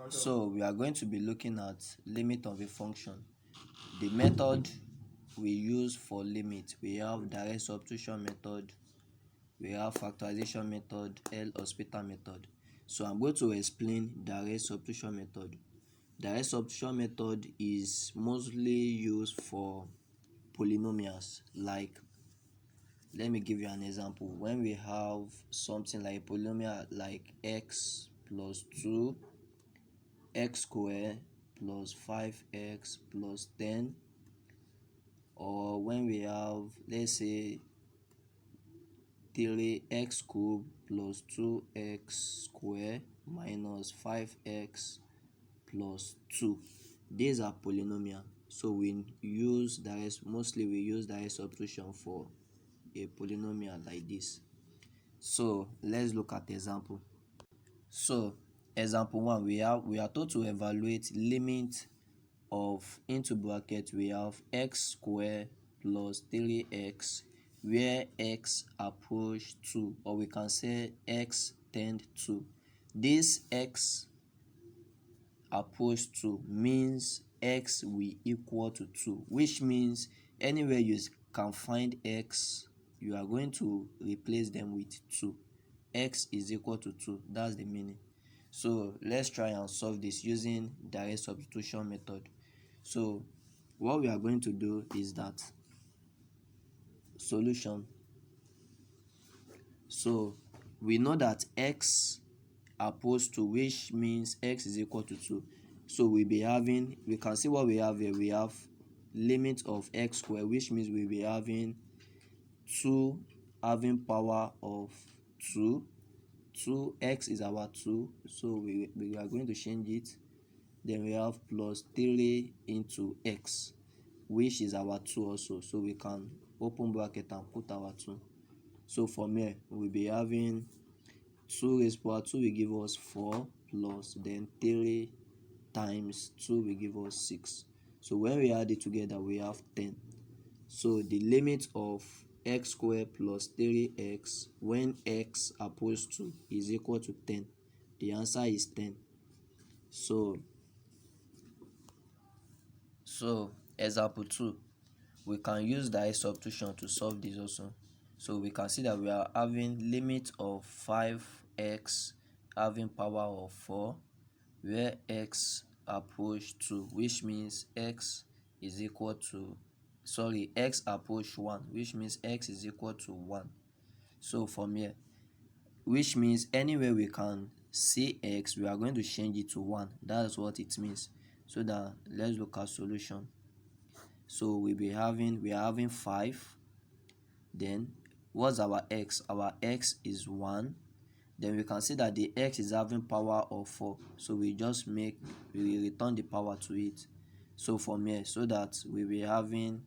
So we are going to be looking at limit of a function. The method we use for limit, we have direct substitution method, we have factorization method, L'Hospital method. So I'm going to explain direct substitution method. Direct substitution method is mostly used for polynomials. Like, let me give you an example. When we have something like a polynomial like x plus 2 x squared plus 5x plus 10, or when we have, let's say, 3x cubed plus 2x squared minus 5x plus 2. These are polynomial, so mostly we use direct substitution for a polynomial like this. So let's look at example. So example 1, we are told to evaluate limit of, into bracket, we have x squared plus 3x where x approach 2, or we can say x tend to. This x approach 2 means x will equal to 2, which means anywhere you can find x, you are going to replace them with 2. X is equal to 2. That's the meaning. So let's try and solve this using direct substitution method. So what we are going to do is that solution. So we know that x approach to, which means x is equal to 2. So we can see what we have here. We have limit of x squared, which means we'll be having 2 having power of 2. 2x is our 2, so we are going to change it. Then we have plus 3 into x, which is our 2 also, so we can open bracket and put our 2. So from here we'll be having 2 raised to power 2 will give us 4, plus then 3 times 2 will give us 6. So when we add it together we have 10. So the limit of x squared plus 3x when x approaches 2 is equal to 10. The answer is 10. So example 2, we can use direct substitution to solve this also. So we can see that we are having limit of 5x having power of 4 where x approach 2, which means x is equal to, x approach 1, which means x is equal to 1. So from here, which means anywhere we can see x, we are going to change it to 1. That's what it means. So that, let's look at solution. So we are having 5. Then what's our x? Our x is 1. Then we can see that the x is having power of 4, so we return the power to it. So from here, so that we will be having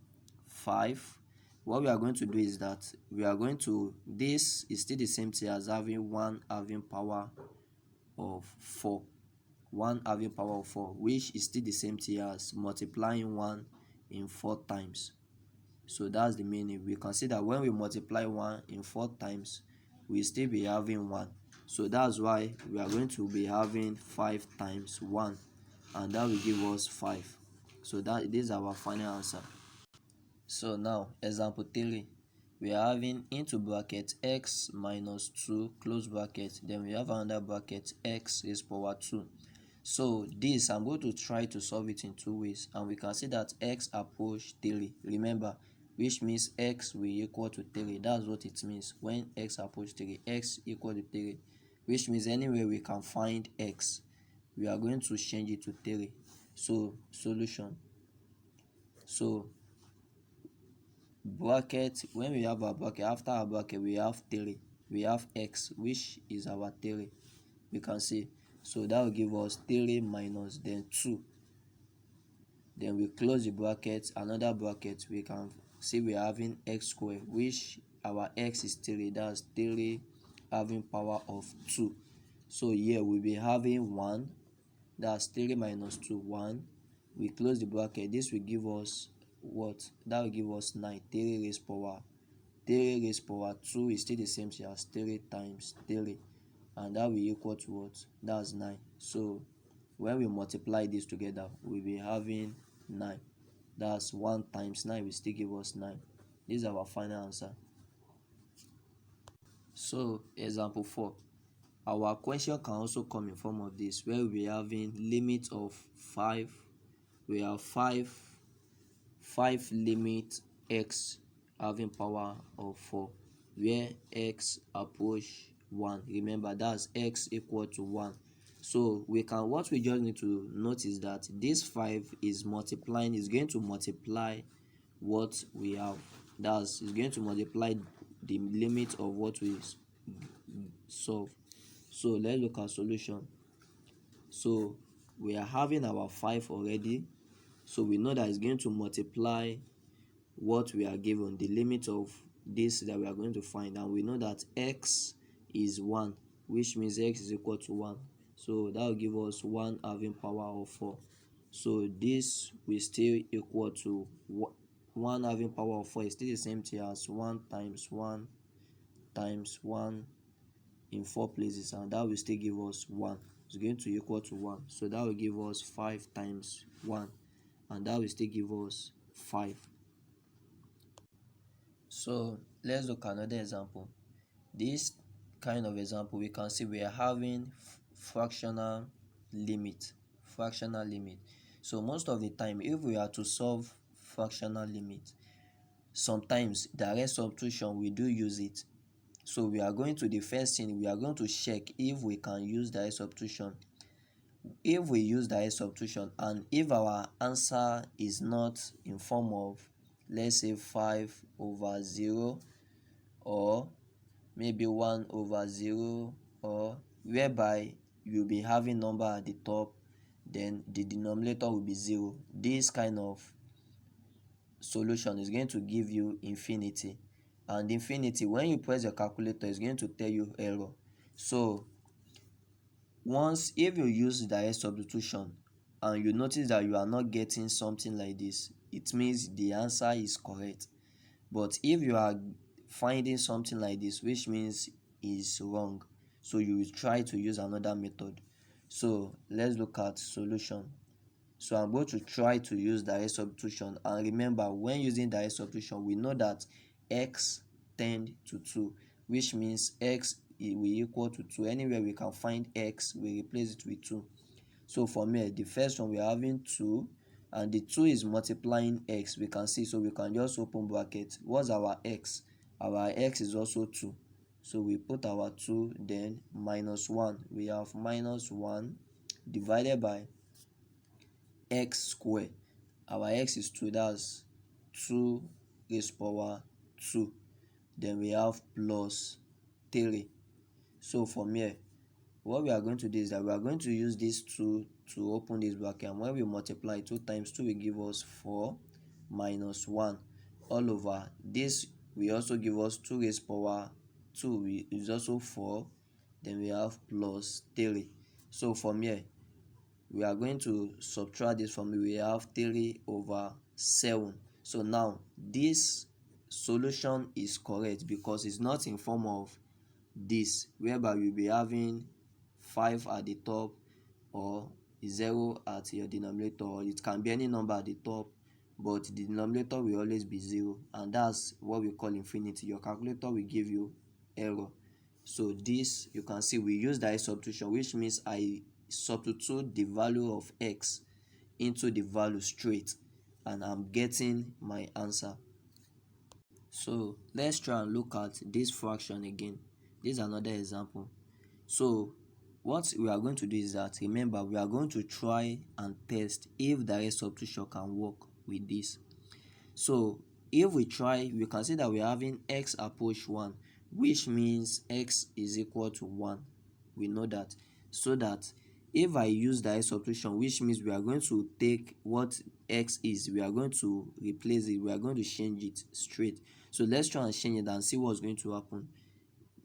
5. What we are going to do is that this is still the same thing as having 1 having power of 4. 1 having power of 4, which is still the same thing as multiplying 1 in 4 times. So that's the meaning. We can see that when we multiply 1 in 4 times, we still be having 1. So that's why we are going to be having 5 times 1, and that will give us 5. So this is our final answer. So now example 3, we are having into bracket x minus 2 close bracket, then we have another bracket x raised to power 2. So this, I'm going to try to solve it in 2 ways, and we can see that x approach 3. Remember, which means x will equal to 3. That's what it means. When x approach 3, x equal to 3, which means anywhere we can find x, we are going to change it to 3. So solution. So bracket, when we have our bracket, after our bracket we have 3, we have x, which is our 3. We can see, so that will give us 3 minus then 2. Then we close the bracket, another bracket, we can see we are having x squared, which our x is 3. That's 3 having power of 2. So here we'll be having 1. That's 3 minus 2, 1. We close the bracket. This will give us what? That will give us 9. 3 raised to power 2 is still the same thing as 3 times 3, and that will equal to what? That's 9. So when we multiply this together, we'll be having 9. That's 1 times 9 will still give us 9. This is our final answer. So example 4. Our question can also come in form of this, where we are having limit of 5. We have 5 limit x having power of 4, where x approach 1. Remember, that's x equal to 1. So what we just need to notice that this 5 is multiplying, is going to multiply what we have. Is going to multiply the limit of what we solve. So let's look at solution. So we are having our 5 already. So we know that it's going to multiply what we are given, the limit of this that we are going to find. And we know that x is 1, which means x is equal to 1. So that will give us 1 having power of 4. So this will still equal to 1 having power of 4 is still the same thing as 1 times 1 times 1 in 4 places, and that will still give us 1. It's going to equal to 1. So that will give us 5 times 1, and that will still give us 5. So let's look at another example. This kind of example, we can see we are having fractional limit. So most of the time, if we are to solve fractional limit, sometimes direct substitution we do use it. So we are going to, the first thing we are going to check if we can use direct substitution. If we use direct substitution, and if our answer is not in form of, let's say, 5/0, or maybe 1/0, or whereby you'll be having number at the top, then the denominator will be 0, this kind of solution is going to give you infinity. And infinity, when you press your calculator, is going to tell you error. So if you use direct substitution and you notice that you are not getting something like this, it means the answer is correct. But if you are finding something like this, which means is wrong, so you will try to use another method. So let's look at solution. So I'm going to try to use direct substitution, and remember, when using direct substitution, we know that x tend to 2, which means x will equal to 2. Anywhere we can find x, we replace it with 2. So for me, the first one, we are having 2, and the 2 is multiplying x, we can see. So we can just open bracket. What's our x? Our x is also 2. So we put our 2, then minus 1. We have minus 1 divided by x squared. Our x is 2, that's 2 raised power 2. Then we have plus 3. So from here, what we are going to do is that we are going to use this 2 to open this bracket, and when we multiply 2 times 2 will give us 4 minus 1 all over this will also give us 2 raised power 2 is also 4. Then we have plus 3. So from here, we are going to subtract this from here. We have 3/7. So now this solution is correct because it's not in form of this, whereby you'll be having 5 at the top or 0 at your denominator, or it can be any number at the top, but the denominator will always be 0, and that's what we call infinity. Your calculator will give you error. So this, you can see, we use direct substitution, which means I substitute the value of x into the value straight, and I'm getting my answer. So let's try and look at this fraction again. This is another example. So what we are going to do is that, remember, we are going to try and test if direct substitution can work with this. So if we try, we can see that we are having x approach 1, which means x is equal to 1. We know that. So that if I use direct substitution, which means we are going to take what x is, we are going to replace it, we are going to change it straight. So let's try and change it and see what's going to happen.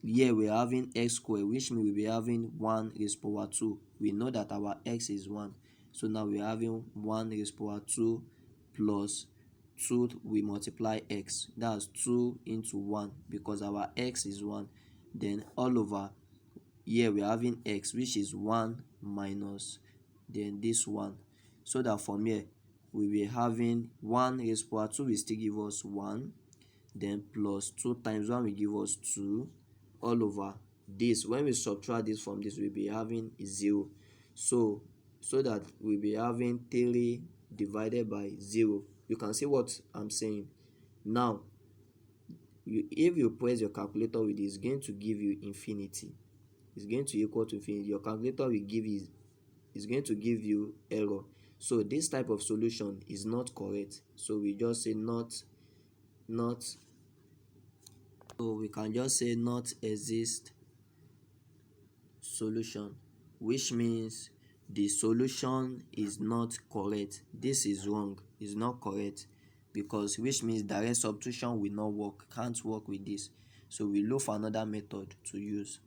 Here we are having x squared, which means we'll be having 1 raised power 2. We know that our x is 1. So now we are having 1 raised power 2 plus 2, we multiply x. That's 2 into 1 because our x is 1. Then all over here we are having x, which is 1 minus then this one, so that from here we will be having 1 raised to power 2 will still give us 1, then plus 2 times 1 will give us 2, all over this. When we subtract this from this, we'll be having 0. So that we'll be having 3 divided by 0. You can see what I'm saying. Now if you press your calculator with this, it's going to give you infinity. It's going to equal to infinity. Your calculator will give you, is going to give you error. So this type of solution is not correct. So we just say not. So we can just say not exist solution, which means the solution is not correct. This is wrong, is not correct, because which means direct substitution will not work, can't work with this. So we look for another method to use.